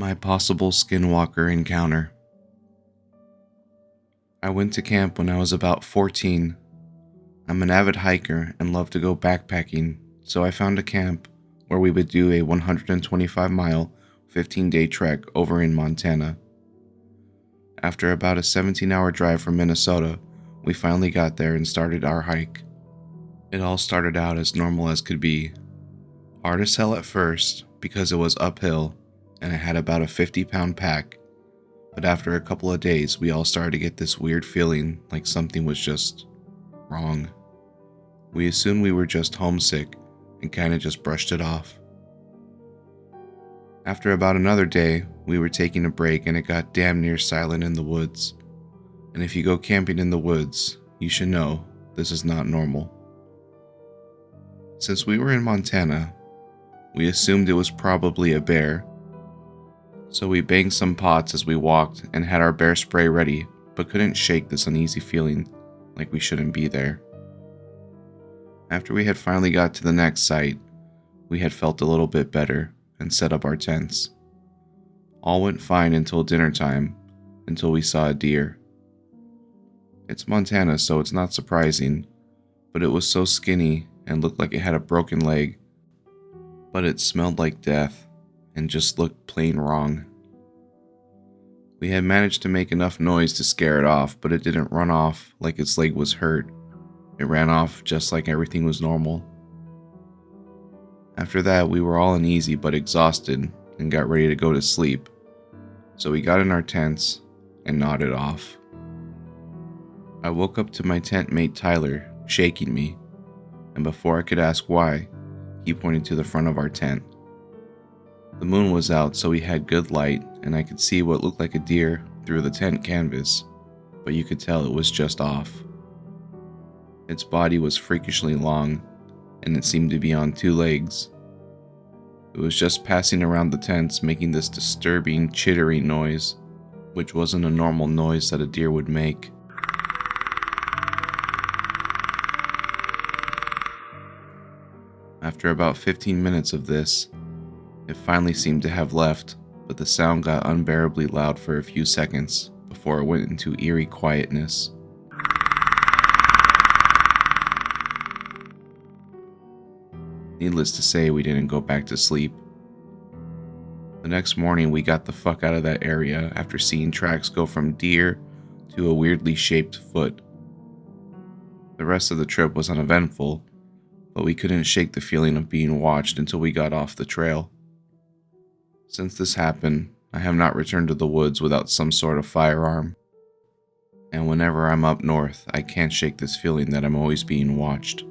My possible Skinwalker encounter. I went to camp when I was about 14. I'm an avid hiker and love to go backpacking, so I found a camp where we would do a 125-mile, 15-day trek over in Montana. After about a 17-hour drive from Minnesota, we finally got there and started our hike. It all started out as normal as could be. Hard as hell at first because it was uphill and I had about a 50-pound pack, but after a couple of days we all started to get this weird feeling like something was just wrong. We assumed we were just homesick and kinda just brushed it off. After about another day, we were taking a break and it got damn near silent in the woods. And if you go camping in the woods, you should know this is not normal. Since we were in Montana, we assumed it was probably a bear. So we banged some pots as we walked and had our bear spray ready, but couldn't shake this uneasy feeling like we shouldn't be there. After we had finally got to the next site, we had felt a little bit better and set up our tents. All went fine until dinner time, until we saw a deer. It's Montana, so it's not surprising, but it was so skinny and looked like it had a broken leg, but it smelled like death and just looked plain wrong. We had managed to make enough noise to scare it off, but it didn't run off like its leg was hurt. It ran off just like everything was normal. After that, we were all uneasy but exhausted and got ready to go to sleep, so we got in our tents and nodded off. I woke up to my tent mate Tyler shaking me, and before I could ask why, he pointed to the front of our tent. The moon was out, so we had good light, and I could see what looked like a deer through the tent canvas, but you could tell it was just off. Its body was freakishly long, and it seemed to be on 2 legs. It was just passing around the tents, making this disturbing, chittering noise, which wasn't a normal noise that a deer would make. After about 15 minutes of this, it finally seemed to have left, but the sound got unbearably loud for a few seconds before it went into eerie quietness. Needless to say, we didn't go back to sleep. The next morning, we got the fuck out of that area after seeing tracks go from deer to a weirdly shaped foot. The rest of the trip was uneventful, but we couldn't shake the feeling of being watched until we got off the trail. Since this happened, I have not returned to the woods without some sort of firearm. And whenever I'm up north, I can't shake this feeling that I'm always being watched.